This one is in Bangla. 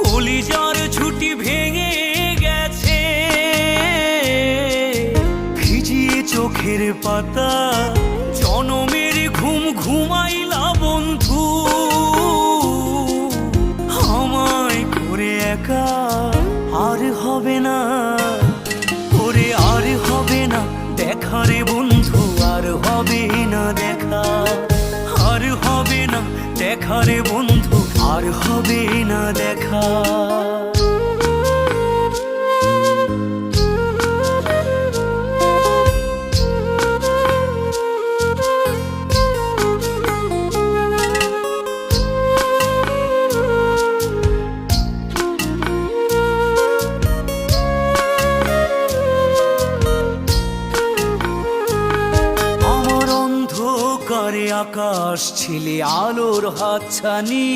কলিজার ছুটি ভেঙে গেছে, ভিজিয়ে চোখের পাতা জনমের ঘুম ঘুমাইলা বন্ধু। আমায় করে একা আর হবে না, ওরে আর হবে না দেখা রে বন্ধু, আর হবে না দেখা, আর হবে না দেখা রে বন্ধু, আর হবে না দেখা। আকাশ ছিলে আলোর হাতছানি।